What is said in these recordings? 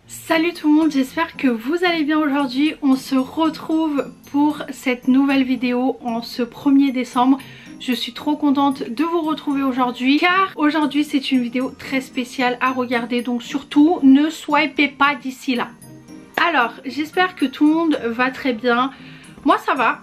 Salut tout le monde, j'espère que vous allez bien aujourd'hui. On se retrouve pour cette nouvelle vidéo en ce 1er décembre. Je suis trop contente de vous retrouver aujourd'hui car aujourd'hui c'est une vidéo très spéciale à regarder. Donc surtout ne swipez pas d'ici là. Alors j'espère que tout le monde va très bien. Moi ça va.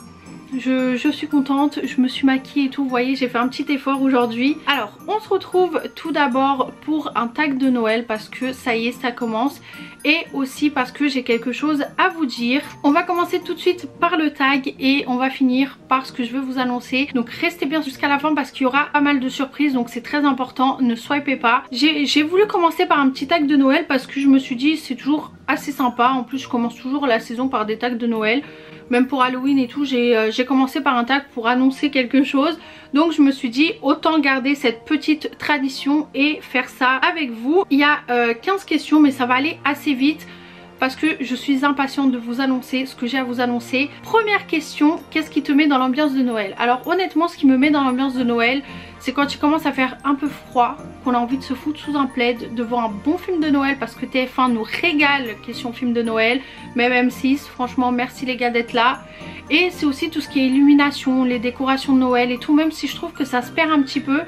Je suis contente, je me suis maquillée et tout, vous voyez j'ai fait un petit effort aujourd'hui. Alors on se retrouve tout d'abord pour un tag de Noël parce que ça y est ça commence. Et aussi parce que j'ai quelque chose à vous dire. On va commencer tout de suite par le tag et on va finir par ce que je veux vous annoncer. Donc restez bien jusqu'à la fin parce qu'il y aura pas mal de surprises, donc c'est très important, ne swipez pas. J'ai voulu commencer par un petit tag de Noël parce que je me suis dit c'est toujours assez sympa. En plus je commence toujours la saison par des tags de Noël. Même pour Halloween et tout, j'ai commencé par un tag pour annoncer quelque chose. Donc je me suis dit autant garder cette petite tradition et faire ça avec vous. Il y a 15 questions mais ça va aller assez vite parce que je suis impatiente de vous annoncer ce que j'ai à vous annoncer. Première question, qu'est-ce qui te met dans l'ambiance de Noël? Alors honnêtement ce qui me met dans l'ambiance de Noël, c'est quand il commence à faire un peu froid, qu'on a envie de se foutre sous un plaid, de voir un bon film de Noël parce que TF1 nous régale question film de Noël, même M6, franchement merci les gars d'être là. Et c'est aussi tout ce qui est illumination, les décorations de Noël et tout, même si je trouve que ça se perd un petit peu,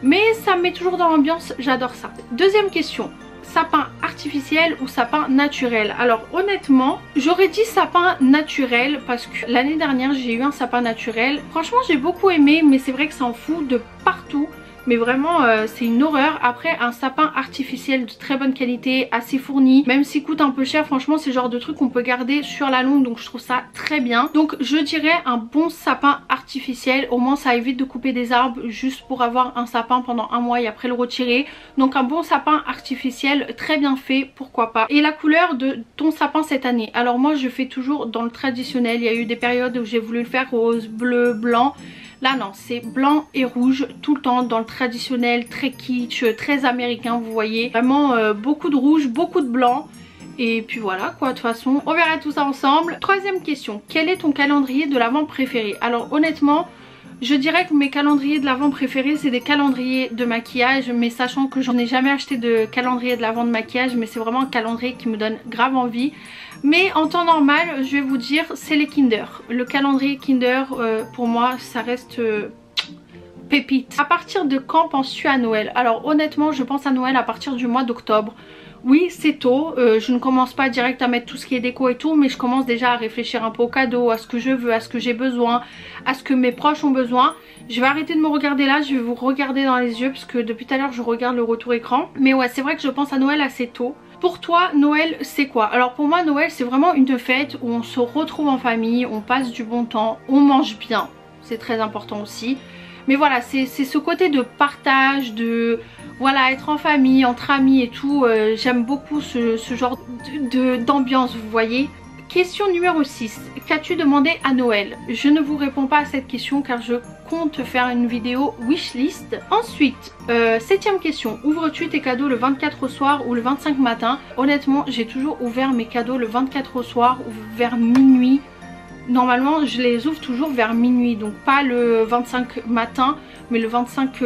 mais ça me met toujours dans l'ambiance, j'adore ça. Deuxième question, sapin artificiel ou sapin naturel? Alors honnêtement j'aurais dit sapin naturel parce que l'année dernière j'ai eu un sapin naturel. Franchement j'ai beaucoup aimé mais c'est vrai que ça en fout de partout. Mais vraiment c'est une horreur. Après un sapin artificiel de très bonne qualité, assez fourni, même s'il coûte un peu cher, franchement c'est le genre de truc qu'on peut garder sur la longue, donc je trouve ça très bien. Donc je dirais un bon sapin artificiel, au moins ça évite de couper des arbres juste pour avoir un sapin pendant un mois et après le retirer. Donc un bon sapin artificiel très bien fait, pourquoi pas. Et la couleur de ton sapin cette année? Alors moi je fais toujours dans le traditionnel, il y a eu des périodes où j'ai voulu le faire rose, bleu, blanc. Là non, c'est blanc et rouge tout le temps dans le traditionnel, très kitsch, très américain, vous voyez. Vraiment beaucoup de rouge, beaucoup de blanc. Et puis voilà quoi, de toute façon, on verra tout ça ensemble. Troisième question, quel est ton calendrier de l'Avent préféré? Alors honnêtement, je dirais que mes calendriers de l'Avent préférés c'est des calendriers de maquillage, mais sachant que j'en ai jamais acheté de calendrier de l'Avent de maquillage, mais c'est vraiment un calendrier qui me donne grave envie. Mais en temps normal je vais vous dire c'est les Kinder. Le calendrier Kinder pour moi ça reste pépite. À partir de quand penses-tu à Noël? Alors honnêtement je pense à Noël à partir du mois d'octobre. Oui c'est tôt, je ne commence pas direct à mettre tout ce qui est déco et tout, mais je commence déjà à réfléchir un peu aux cadeaux, à ce que je veux, à ce que j'ai besoin, à ce que mes proches ont besoin. Je vais arrêter de me regarder là, je vais vous regarder dans les yeux parce que depuis tout à l'heure je regarde le retour écran. Mais ouais c'est vrai que je pense à Noël assez tôt. Pour toi Noël c'est quoi? Alors pour moi Noël c'est vraiment une fête où on se retrouve en famille, on passe du bon temps, on mange bien, c'est très important aussi. Mais voilà c'est ce côté de partage, de voilà être en famille, entre amis et tout, j'aime beaucoup ce genre d'ambiance vous voyez. Question numéro 6, qu'as-tu demandé à Noël? Je ne vous réponds pas à cette question car je compte faire une vidéo wishlist. Ensuite, 7ème question, ouvres-tu tes cadeaux le 24 au soir ou le 25 matin? Honnêtement, j'ai toujours ouvert mes cadeaux le 24 au soir ou vers minuit. Normalement, je les ouvre toujours vers minuit, donc pas le 25 matin, mais le 25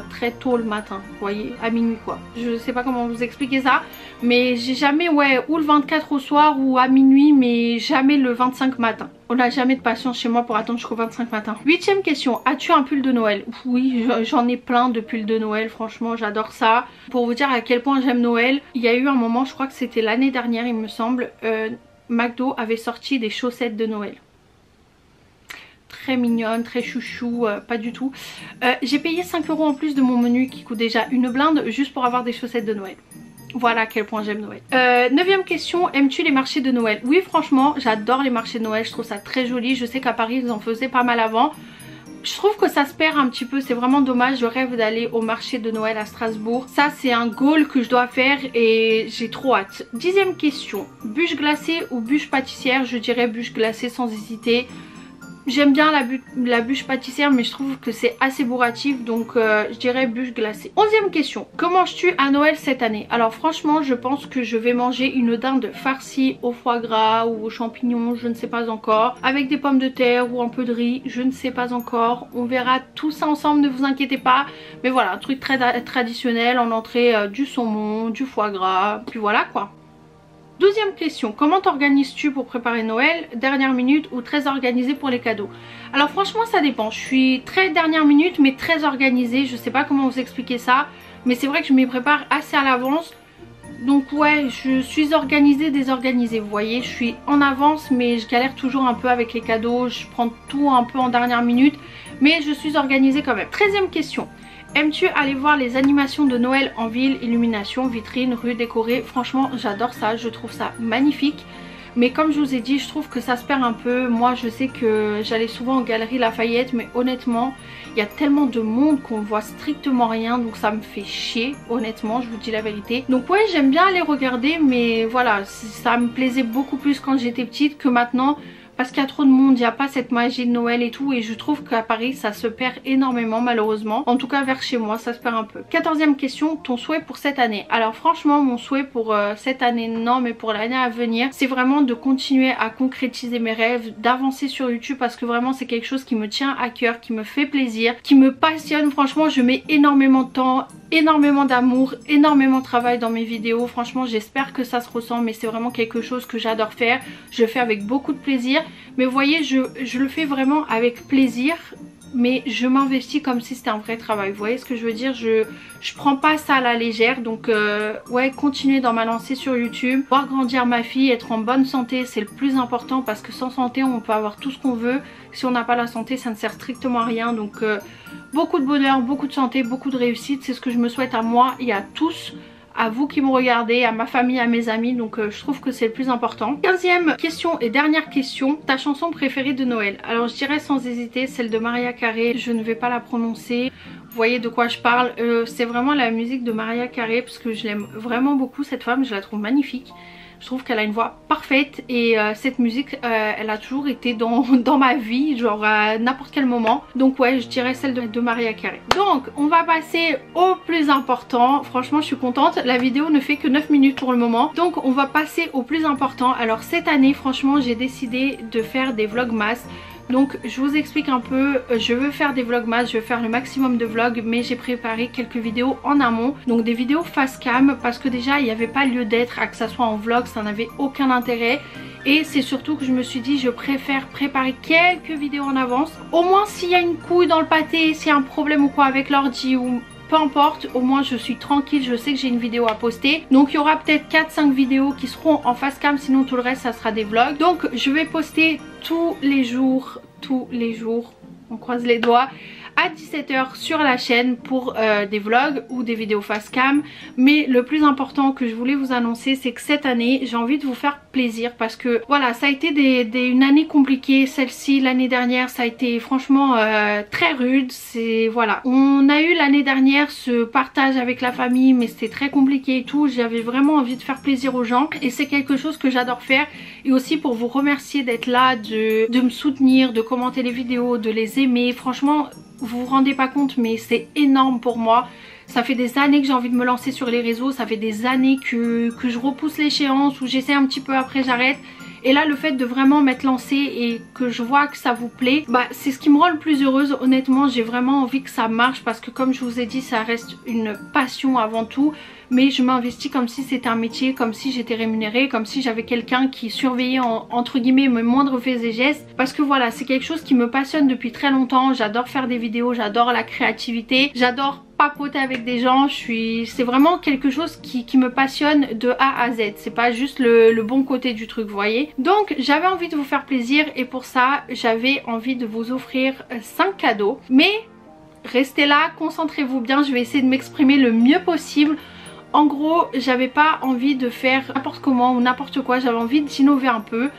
très tôt le matin, vous voyez, à minuit quoi. Je sais pas comment vous expliquer ça, mais j'ai jamais ou le 24 au soir ou à minuit, mais jamais le 25 matin. On n'a jamais de patience chez moi pour attendre jusqu'au 25 matin. 8ème question, as-tu un pull de Noël? Oui, j'en ai plein de pulls de Noël, franchement j'adore ça. Pour vous dire à quel point j'aime Noël, il y a eu un moment, je crois que c'était l'année dernière il me semble, McDo avait sorti des chaussettes de Noël. Très mignonne, très chouchou, pas du tout. J'ai payé 5 € en plus de mon menu qui coûte déjà une blinde juste pour avoir des chaussettes de Noël. Voilà à quel point j'aime Noël. 9ème question, aimes-tu les marchés de Noël? Oui franchement j'adore les marchés de Noël, je trouve ça très joli. Je sais qu'à Paris ils en faisaient pas mal avant. Je trouve que ça se perd un petit peu, c'est vraiment dommage. Je rêve d'aller au marché de Noël à Strasbourg. Ça c'est un goal que je dois faire et j'ai trop hâte. 10ème question, bûche glacée ou bûche pâtissière? Je dirais bûche glacée sans hésiter. J'aime bien la bûche pâtissière, mais je trouve que c'est assez bourratif, donc je dirais bûche glacée. 11e question, que manges-tu à Noël cette année? Alors franchement, je pense que je vais manger une dinde farcie au foie gras ou aux champignons, je ne sais pas encore, avec des pommes de terre ou un peu de riz, je ne sais pas encore. On verra tout ça ensemble, ne vous inquiétez pas. Mais voilà, un truc très traditionnel, en entrée du saumon, du foie gras, puis voilà quoi. 12e question, comment t'organises-tu pour préparer Noël? Dernière minute ou très organisée pour les cadeaux? Alors franchement ça dépend, je suis très dernière minute mais très organisée, je sais pas comment vous expliquer ça, mais c'est vrai que je m'y prépare assez à l'avance. Donc ouais, je suis organisée, désorganisée, vous voyez, je suis en avance mais je galère toujours un peu avec les cadeaux, je prends tout un peu en dernière minute, mais je suis organisée quand même. 13e question. Aimes-tu aller voir les animations de Noël en ville, illumination, vitrine, rue décorée? Franchement j'adore ça, je trouve ça magnifique. Mais comme je vous ai dit, je trouve que ça se perd un peu. Moi je sais que j'allais souvent en galerie Lafayette, mais honnêtement il y a tellement de monde qu'on voit strictement rien, donc ça me fait chier, honnêtement, je vous dis la vérité. Donc ouais, j'aime bien aller regarder, mais voilà, ça me plaisait beaucoup plus quand j'étais petite que maintenant. Parce qu'il y a trop de monde, il n'y a pas cette magie de Noël et tout, et je trouve qu'à Paris ça se perd énormément malheureusement. En tout cas vers chez moi ça se perd un peu. 14e question, ton souhait pour cette année? Alors franchement mon souhait pour cette année non, mais pour l'année à venir, c'est vraiment de continuer à concrétiser mes rêves, d'avancer sur YouTube, parce que vraiment c'est quelque chose qui me tient à cœur, qui me fait plaisir, qui me passionne. Franchement je mets énormément de temps, énormément d'amour, énormément de travail dans mes vidéos. Franchement j'espère que ça se ressent, mais c'est vraiment quelque chose que j'adore faire, je le fais avec beaucoup de plaisir. Mais vous voyez, je le fais vraiment avec plaisir, mais je m'investis comme si c'était un vrai travail. Vous voyez ce que je veux dire? Je prends pas ça à la légère. Donc ouais, continuer dans ma lancée sur YouTube, voir grandir ma fille, être en bonne santé, c'est le plus important, parce que sans santé on peut avoir tout ce qu'on veut. Si on n'a pas la santé ça ne sert strictement à rien. Donc beaucoup de bonheur, beaucoup de santé, beaucoup de réussite, c'est ce que je me souhaite à moi et à tous, à vous qui me regardez, à ma famille, à mes amis. Donc je trouve que c'est le plus important. 15e question et dernière question, ta chanson préférée de Noël? Alors je dirais sans hésiter celle de Mariah Carey, je ne vais pas la prononcer. Vous voyez de quoi je parle, c'est vraiment la musique de Mariah Carey, parce que je l'aime vraiment beaucoup cette femme, je la trouve magnifique. Je trouve qu'elle a une voix parfaite, et cette musique elle a toujours été dans ma vie, genre à n'importe quel moment. Donc ouais, je dirais celle de Mariah Carey. Donc on va passer au plus important. Franchement je suis contente, la vidéo ne fait que 9 minutes pour le moment. Donc on va passer au plus important. Alors cette année franchement j'ai décidé de faire des vlogmas. Donc je vous explique un peu, je veux faire des vlogmas, je veux faire le maximum de vlogs, mais j'ai préparé quelques vidéos en amont. Donc des vidéos face cam, parce que déjà il n'y avait pas lieu d'être à que ça soit en vlog, ça n'avait aucun intérêt. Et c'est surtout que je me suis dit je préfère préparer quelques vidéos en avance. Au moins s'il y a une couille dans le pâté, s'il y a un problème ou quoi avec l'ordi ou peu importe, au moins je suis tranquille, je sais que j'ai une vidéo à poster. Donc il y aura peut-être 4-5 vidéos qui seront en face cam, sinon tout le reste ça sera des vlogs. Donc je vais poster tous les jours, on croise les doigts, à 17 h sur la chaîne pour des vlogs ou des vidéos face cam. Mais le plus important que je voulais vous annoncer, c'est que cette année j'ai envie de vous faire plaisir, parce que voilà, ça a été une année compliquée. Celle-ci, l'année dernière, ça a été franchement très rude. C'est voilà, on a eu l'année dernière ce partage avec la famille, mais c'était très compliqué et tout. J'avais vraiment envie de faire plaisir aux gens, et c'est quelque chose que j'adore faire. Et aussi pour vous remercier d'être là, de me soutenir, de commenter les vidéos, de les aimer. Franchement vous vous rendez pas compte, mais c'est énorme pour moi. Ça fait des années que j'ai envie de me lancer sur les réseaux, ça fait des années que je repousse l'échéance, ou j'essaie un petit peu, après j'arrête. Et là le fait de vraiment m'être lancée et que je vois que ça vous plaît, bah c'est ce qui me rend le plus heureuse. Honnêtement j'ai vraiment envie que ça marche, parce que comme je vous ai dit ça reste une passion avant tout. Mais je m'investis comme si c'était un métier, comme si j'étais rémunérée, comme si j'avais quelqu'un qui surveillait entre guillemets mes moindres faits et gestes. Parce que voilà, c'est quelque chose qui me passionne depuis très longtemps. J'adore faire des vidéos, j'adore la créativité, j'adore papoter avec des gens. C'est vraiment quelque chose qui me passionne de A à Z. C'est pas juste le bon côté du truc, vous voyez. Donc j'avais envie de vous faire plaisir, et pour ça j'avais envie de vous offrir 5 cadeaux. Mais restez là, concentrez-vous bien, je vais essayer de m'exprimer le mieux possible. En gros, j'avais pas envie de faire n'importe comment ou n'importe quoi, j'avais envie d'innover un peu.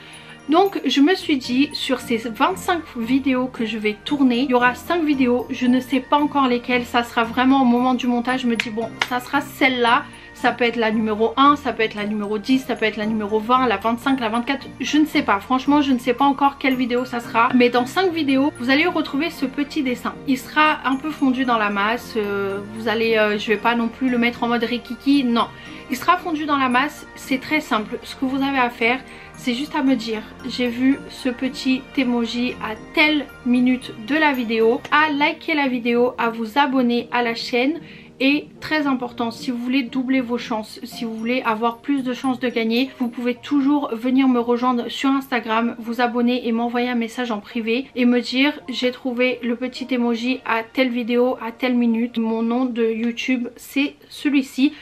Donc je me suis dit, sur ces 25 vidéos que je vais tourner, il y aura 5 vidéos, je ne sais pas encore lesquelles, ça sera vraiment au moment du montage. Je me dis bon, ça sera celle-là, ça peut être la numéro 1, ça peut être la numéro 10, ça peut être la numéro 20, la 25, la 24, je ne sais pas. Franchement, je ne sais pas encore quelle vidéo ça sera. Mais dans 5 vidéos, vous allez retrouver ce petit dessin. Il sera un peu fondu dans la masse. Vous allez, je vais pas non plus le mettre en mode rikiki, non. Il sera fondu dans la masse, c'est très simple. Ce que vous avez à faire, c'est juste à me dire j'ai vu ce petit emoji à telle minute de la vidéo, à liker la vidéo, à vous abonner à la chaîne. Et très important, si vous voulez doubler vos chances, si vous voulez avoir plus de chances de gagner, vous pouvez toujours venir me rejoindre sur Instagram, vous abonner et m'envoyer un message en privé et me dire j'ai trouvé le petit emoji à telle vidéo, à telle minute. Mon nom de YouTube c'est celui-ci.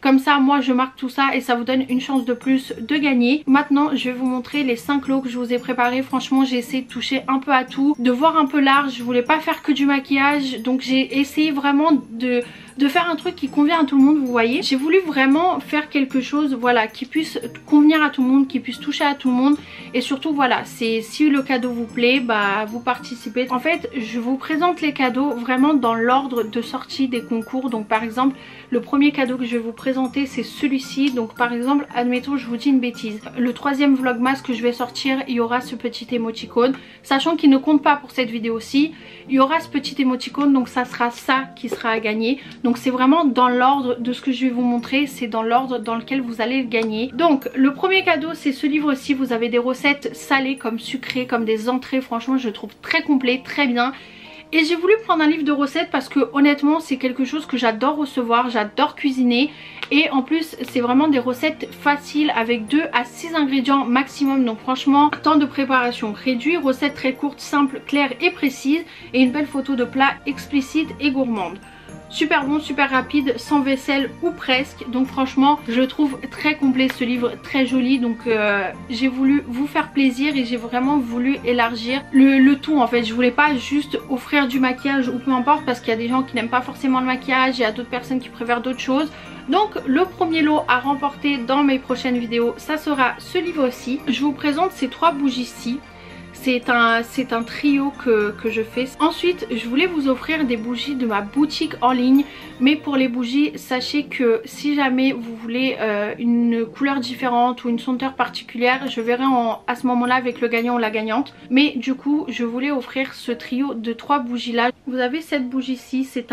Comme ça, moi je marque tout ça et ça vous donne une chance de plus de gagner. Maintenant, je vais vous montrer les 5 lots que je vous ai préparés. Franchement, j'ai essayé de toucher un peu à tout, de voir un peu large. Je voulais pas faire que du maquillage, donc j'ai essayé vraiment de faire un truc qui convient à tout le monde, vous voyez. J'ai voulu vraiment faire quelque chose, voilà, qui puisse convenir à tout le monde, qui puisse toucher à tout le monde. Et surtout, voilà, c'est si le cadeau vous plaît, bah vous participez. En fait, je vous présente les cadeaux vraiment dans l'ordre de sortie des concours. Donc par exemple, le premier cadeau que je vais vous présenter, c'est celui-ci. Donc par exemple, admettons, je vous dis une bêtise. Le troisième vlogmas que je vais sortir, il y aura ce petit émoticône. Sachant qu'il ne compte pas pour cette vidéo-ci, il y aura ce petit émoticône, donc ça sera ça qui sera à gagner. Donc c'est vraiment dans l'ordre de ce que je vais vous montrer, c'est dans l'ordre dans lequel vous allez le gagner. Donc le premier cadeau, c'est ce livre-ci. Vous avez des recettes salées comme sucrées, comme des entrées. Franchement, je le trouve très complet, très bien. Et j'ai voulu prendre un livre de recettes parce que honnêtement c'est quelque chose que j'adore recevoir, j'adore cuisiner. Et en plus c'est vraiment des recettes faciles avec 2 à 6 ingrédients maximum. Donc franchement, temps de préparation réduit, recettes très courtes, simples, claires et précises. Et une belle photo de plat explicite et gourmande. Super bon, super rapide, sans vaisselle ou presque. Donc franchement je trouve très complet ce livre, très joli. Donc j'ai voulu vous faire plaisir et j'ai vraiment voulu élargir le tout en fait. Je voulais pas juste offrir du maquillage ou peu importe, parce qu'il y a des gens qui n'aiment pas forcément le maquillage, il y a d'autres personnes qui préfèrent d'autres choses. Donc le premier lot à remporter dans mes prochaines vidéos, ça sera ce livre-ci. Je vous présente ces 3 bougies-ci. C'est un trio que je fais. Ensuite, je voulais vous offrir des bougies de ma boutique en ligne. Mais pour les bougies, sachez que si jamais vous voulez une couleur différente ou une senteur particulière, je verrai à ce moment-là avec le gagnant ou la gagnante. Mais du coup, je voulais offrir ce trio de 3 bougies là. Vous avez cette bougie-ci, c'est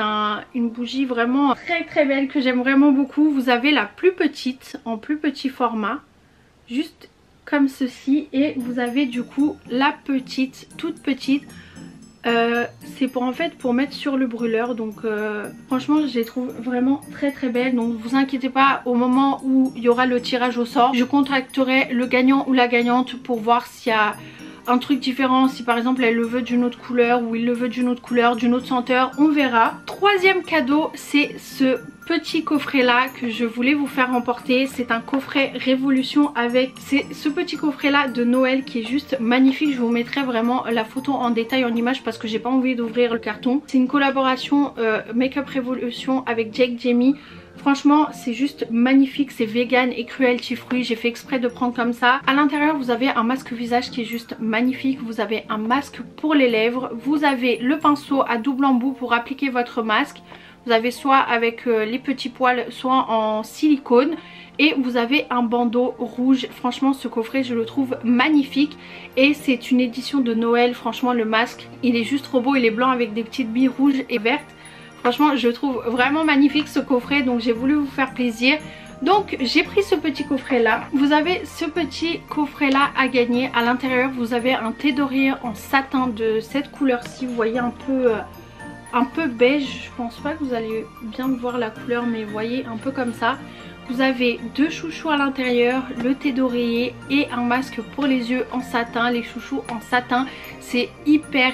une bougie vraiment très très belle que j'aime vraiment beaucoup. Vous avez la plus petite, en plus petit format, juste comme ceci, et vous avez du coup la petite, toute petite. C'est pour en fait pour mettre sur le brûleur. Donc franchement je les trouve vraiment très très belles. Donc vous inquiétez pas, au moment où il y aura le tirage au sort, je contacterai le gagnant ou la gagnante pour voir s'il y a un truc différent, si par exemple elle le veut d'une autre couleur ou il le veut d'une autre couleur, d'une autre senteur, on verra. Troisième cadeau, c'est ce petit coffret là que je voulais vous faire remporter. C'est un coffret Révolution avec ce petit coffret là de Noël qui est juste magnifique. Je vous mettrai vraiment la photo en détail en image parce que j'ai pas envie d'ouvrir le carton. C'est une collaboration Make-up Révolution avec Jake Jamie. Franchement c'est juste magnifique, c'est vegan et cruelty free, j'ai fait exprès de prendre comme ça. À l'intérieur vous avez un masque visage qui est juste magnifique, vous avez un masque pour les lèvres, vous avez le pinceau à double embout pour appliquer votre masque. Vous avez soit avec les petits poils, soit en silicone. Et vous avez un bandeau rouge. Franchement ce coffret je le trouve magnifique. Et c'est une édition de Noël. Franchement le masque il est juste trop beau. Il est blanc avec des petites billes rouges et vertes. Franchement je trouve vraiment magnifique ce coffret. Donc j'ai voulu vous faire plaisir. Donc j'ai pris ce petit coffret là. Vous avez ce petit coffret là à gagner. À l'intérieur vous avez un thé d'oreiller en satin de cette couleur ci. Vous voyez un peu beige, je pense pas que vous allez bien voir la couleur, mais vous voyez un peu comme ça. Vous avez 2 chouchous à l'intérieur, le thé d'oreiller et un masque pour les yeux en satin. Les chouchous en satin, c'est hyper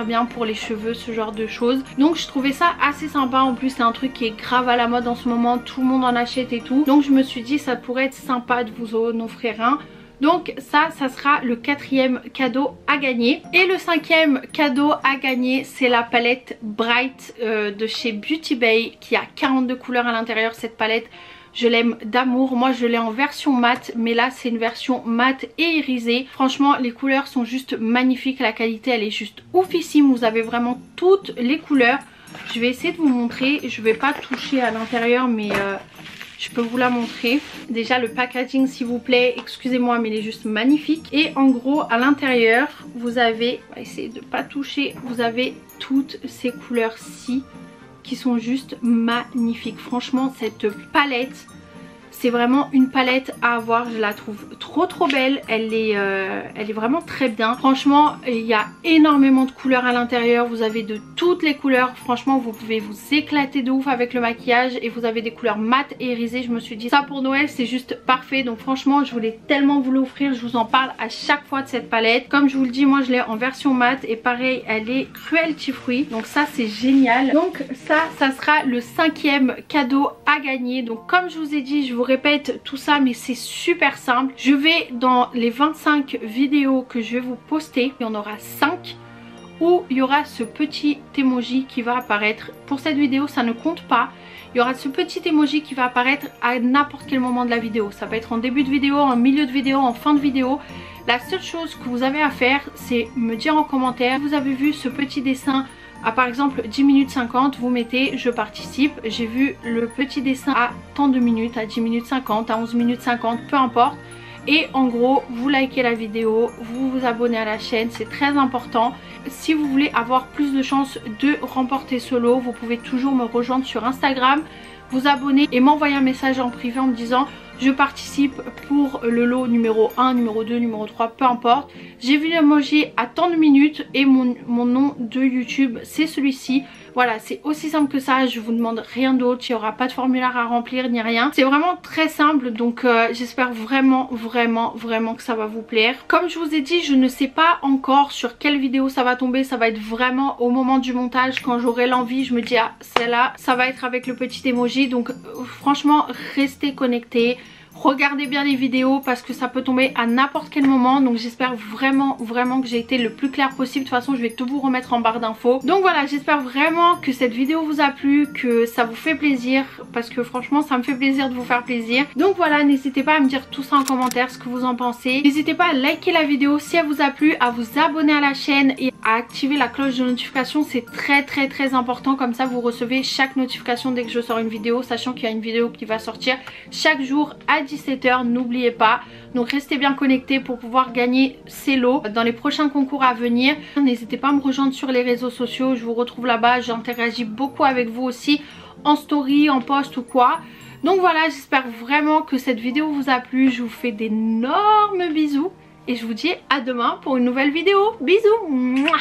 bien pour les cheveux, ce genre de choses. Donc je trouvais ça assez sympa. En plus c'est un truc qui est grave à la mode en ce moment, tout le monde en achète et tout. Donc je me suis dit ça pourrait être sympa de vous en offrir un. Donc ça sera le 4e cadeau à gagner. Et le 5e cadeau à gagner, c'est la palette Bright de chez Beauty Bay qui a 42 couleurs à l'intérieur. Cette palette je l'aime d'amour. Moi je l'ai en version mat, mais là c'est une version mat et irisée. Franchement les couleurs sont juste magnifiques, la qualité elle est juste oufissime. Vous avez vraiment toutes les couleurs. Je vais essayer de vous montrer, je vais pas toucher à l'intérieur mais Je peux vous la montrer. Déjà le packaging s'il vous plaît, excusez-moi mais il est juste magnifique. Et en gros à l'intérieur vous avez, on va essayer de pas toucher, vous avez toutes ces couleurs-ci qui sont juste magnifiques. Franchement cette palette, c'est vraiment une palette à avoir, je la trouve trop belle, elle est vraiment très bien. Franchement il y a énormément de couleurs à l'intérieur, vous avez de toutes les couleurs, franchement vous pouvez vous éclater de ouf avec le maquillage et vous avez des couleurs mat et irisées. Je me suis dit ça pour Noël c'est juste parfait, donc franchement je voulais tellement vous l'offrir, je vous en parle à chaque fois de cette palette. Comme je vous le dis, moi je l'ai en version mat et pareil elle est Cruelty Free, donc ça c'est génial. Donc ça sera le 5e cadeau à gagner. Donc comme je vous ai dit, je vous répète tout ça mais c'est super simple. Je vais dans les 25 vidéos que je vais vous poster, il y en aura 5 où il y aura ce petit emoji qui va apparaître. Pour cette vidéo ça ne compte pas, il y aura ce petit emoji qui va apparaître à n'importe quel moment de la vidéo. Ça peut être en début de vidéo, en milieu de vidéo, en fin de vidéo. La seule chose que vous avez à faire c'est me dire en commentaire si vous avez vu ce petit dessin à par exemple 10 minutes 50, vous mettez je participe, j'ai vu le petit dessin à tant de minutes, à 10 minutes 50, à 11 minutes 50, peu importe. Et en gros vous likez la vidéo, vous vous abonnez à la chaîne, c'est très important. Si vous voulez avoir plus de chances de remporter ce lot, vous pouvez toujours me rejoindre sur Instagram, vous abonner et m'envoyer un message en privé en me disant je participe pour le lot numéro 1, numéro 2, numéro 3, peu importe. J'ai vu l'emoji à tant de minutes et mon nom de YouTube c'est celui-ci. Voilà, c'est aussi simple que ça, je vous demande rien d'autre, il n'y aura pas de formulaire à remplir ni rien. C'est vraiment très simple, donc j'espère vraiment que ça va vous plaire. Comme je vous ai dit, je ne sais pas encore sur quelle vidéo ça va tomber, ça va être vraiment au moment du montage quand j'aurai l'envie. Je me dis ah celle-là, ça va être avec le petit emoji, donc franchement restez connectés. Regardez bien les vidéos parce que ça peut tomber à n'importe quel moment, donc j'espère vraiment que j'ai été le plus clair possible. De toute façon je vais tout vous remettre en barre d'infos. Donc voilà, j'espère vraiment que cette vidéo vous a plu, que ça vous fait plaisir, parce que franchement ça me fait plaisir de vous faire plaisir. Donc voilà, n'hésitez pas à me dire tout ça en commentaire, ce que vous en pensez. N'hésitez pas à liker la vidéo si elle vous a plu, à vous abonner à la chaîne et à activer la cloche de notification. C'est très important, comme ça vous recevez chaque notification dès que je sors une vidéo, sachant qu'il y a une vidéo qui va sortir chaque jour à 17 h, n'oubliez pas. Donc restez bien connectés pour pouvoir gagner ces lots dans les prochains concours à venir. N'hésitez pas à me rejoindre sur les réseaux sociaux, je vous retrouve là-bas, j'interagis beaucoup avec vous aussi en story, en post ou quoi. Donc voilà, j'espère vraiment que cette vidéo vous a plu, je vous fais d'énormes bisous et je vous dis à demain pour une nouvelle vidéo. Bisous. Mouah.